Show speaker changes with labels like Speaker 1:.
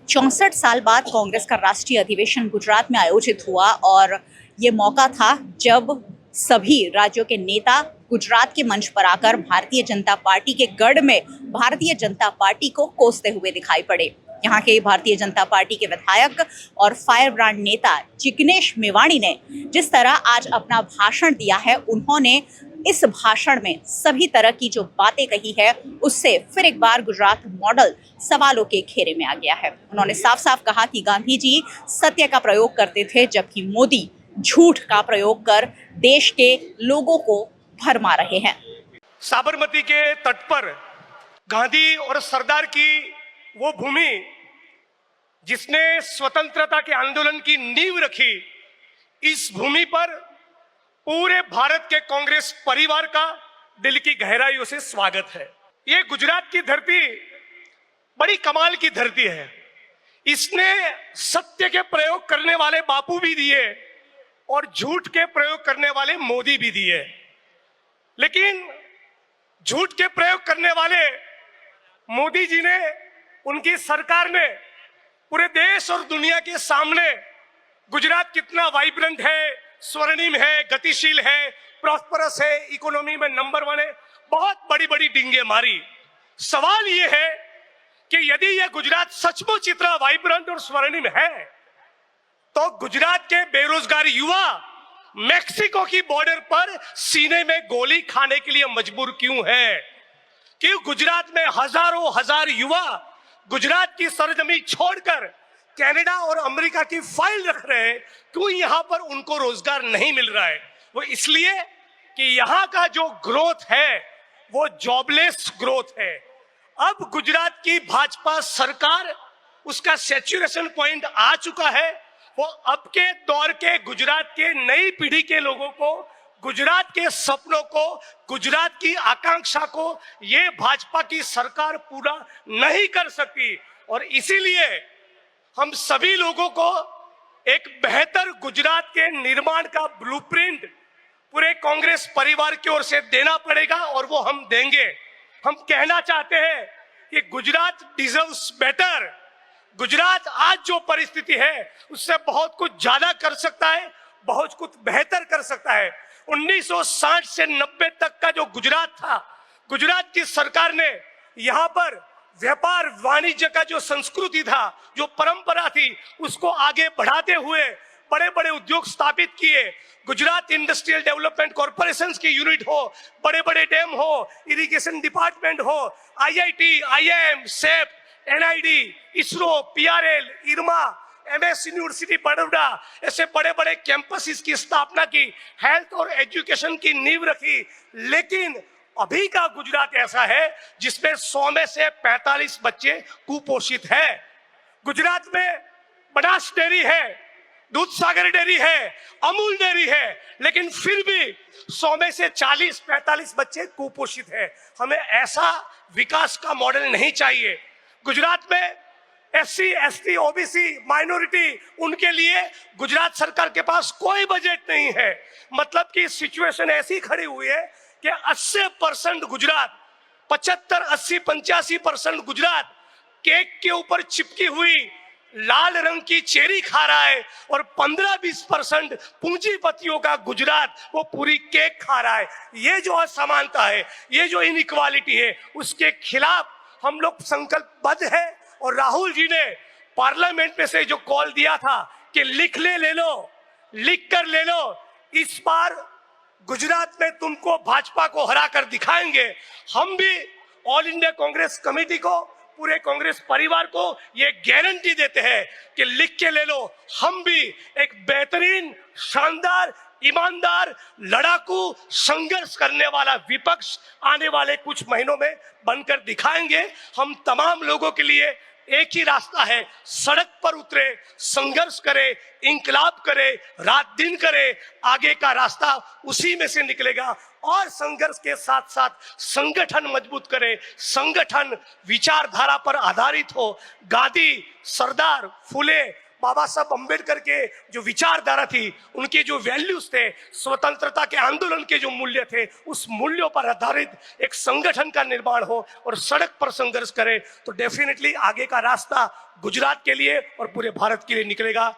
Speaker 1: 64 साल बाद कांग्रेस का राष्ट्रीय अधिवेशन गुजरात में आयोजित हुआ और ये मौका था जब सभी राज्यों के नेता गुजरात के मंच पर आकर भारतीय जनता पार्टी के गढ़ में भारतीय जनता पार्टी को कोसते हुए दिखाई पड़े। यहाँ के भारतीय जनता पार्टी के विधायक और फायर ब्रांड नेता जिग्नेश मेवाणी ने जिस तरह आज अपना भाषण दिया है, उन्होंने इस भाषण में सभी तरह की जो बातें कही है उससे फिर एक बार गुजरात मॉडल सवालों के घेरे में आ गया है। उन्होंने साफ साफ कहा कि गांधी जी सत्य का प्रयोग करते थे, जबकि मोदी झूठ का प्रयोग कर देश के लोगों को भरमा रहे हैं।
Speaker 2: साबरमती के तट पर गांधी और सरदार की वो भूमि जिसने स्वतंत्रता के आंदोलन की नींव रखी, इस भूमि पर पूरे भारत के कांग्रेस परिवार का दिल की गहराइयों से स्वागत है। ये गुजरात की धरती बड़ी कमाल की धरती है। इसने सत्य के प्रयोग करने वाले बापू भी दिए और झूठ के प्रयोग करने वाले मोदी भी दिए, लेकिन झूठ के प्रयोग करने वाले मोदी जी ने, उनकी सरकार ने पूरे देश और दुनिया के सामने गुजरात कितना वाइब्रेंट है, स्वर्णिम है, गतिशील है, प्रॉस्परस है, इकोनॉमी में नंबर 1 है, बहुत बड़ी बड़ी डिंगे मारी। सवाल यह है कि यदि यह गुजरात सचमुच इतना वाइब्रेंट और स्वर्णिम है, तो गुजरात के बेरोजगार युवा मेक्सिको की बॉर्डर पर सीने में गोली खाने के लिए मजबूर क्यों है? क्यों गुजरात में हजारों हजार युवा गुजरात की सरजमी छोड़कर कनाडा और अमेरिका की फाइल रख रहे हैं? क्यों यहां पर उनको रोजगार नहीं मिल रहा है? वो इसलिए कि यहां का जो ग्रोथ है वो जॉबलेस ग्रोथ है। अब गुजरात की भाजपा सरकार, उसका सैचुरेशन पॉइंट आ चुका है। वो अब के दौर के गुजरात के नई पीढ़ी के लोगों को, गुजरात के सपनों को, गुजरात की आकांक्षा को ये भाजपा की सरकार पूरा नहीं कर सकी, और इसीलिए हम सभी लोगों को एक बेहतर गुजरात के निर्माण का ब्लूप्रिंट पूरे कांग्रेस परिवार की ओर से देना पड़ेगा, और वो हम देंगे। हम कहना चाहते हैं कि गुजरात डिजर्व्स बेटर। गुजरात आज जो परिस्थिति है उससे बहुत कुछ ज्यादा कर सकता है, बहुत कुछ बेहतर कर सकता है। 1960 से 90 तक का जो गुजरात था, गुजरात की सरकार ने यहाँ पर व्यापार वाणिज्य का जो संस्कृति था, जो परंपरा थी, उसको आगे बढ़ाते हुए बड़े बड़े उद्योग स्थापित किए। गुजरात इंडस्ट्रियल डेवलपमेंट कॉर्पोरेशन की यूनिट हो, बड़े बड़े डैम हो, इरिगेशन डिपार्टमेंट हो, आईआईटी, आईआईएम, सेप, एनआईडी, इसरो, पीआरएल, इरमा, एमएस यूनिवर्सिटी बड़ौदा, ऐसे बड़े बड़े कैंपस की स्थापना की, हेल्थ और एजुकेशन की नींव रखी। लेकिन अभी का गुजरात ऐसा है जिसमें 100 में से 45 बच्चे कुपोषित है। गुजरात में बनास डेयरी है, दूध सागर डेयरी है, अमूल डेयरी है, लेकिन फिर भी 100 में से 40-45 बच्चे कुपोषित है। हमें ऐसा विकास का मॉडल नहीं चाहिए। गुजरात में एससी, एसटी, ओबीसी, माइनॉरिटी, उनके लिए गुजरात सरकार के पास कोई बजट नहीं है। मतलब कि सिचुएशन ऐसी खड़ी हुई है कि 80% गुजरात, 75, 80, 85% गुजरात केक के ऊपर चिपकी हुई लाल रंग की चेरी खा रहा है, और 15-20% पूंजीपतियों का गुजरात वो पूरी केक खा रहा है। ये जो असमानता है, ये जो इनइक्वालिटी है, उसके खिलाफ हम लोग संकल्पबद्ध है। और राहुल जी ने पार्लियामेंट में से जो कॉल दिया था कि लिख ले लो, लिख कर ले लो, इस बार गुजरात में तुमको भाजपा को हरा कर दिखाएंगे। हम भी ऑल इंडिया कांग्रेस कमेटी को, पूरे कांग्रेस परिवार को ये गारंटी देते हैं कि लिख के ले लो, हम भी एक बेहतरीन, शानदार, ईमानदार, लड़ाकू, संघर्ष करने वाला विपक्ष आने वाले कुछ महीनों में बनकर दिखाएंगे। हम तमाम लोगों के लिए एक ही रास्ता है, सड़क पर उतरे, संघर्ष करे, इंकलाब करे, रात दिन करे, आगे का रास्ता उसी में से निकलेगा। और संघर्ष के साथ साथ संगठन मजबूत करे, संगठन विचारधारा पर आधारित हो। गांधी, सरदार, फुले बाबा साहब अंबेडकर के जो विचारधारा थी, उनके जो वैल्यूज थे, स्वतंत्रता के आंदोलन के जो मूल्य थे, उस मूल्यों पर आधारित एक संगठन का निर्माण हो और सड़क पर संघर्ष करे, तो डेफिनेटली आगे का रास्ता गुजरात के लिए और पूरे भारत के लिए निकलेगा।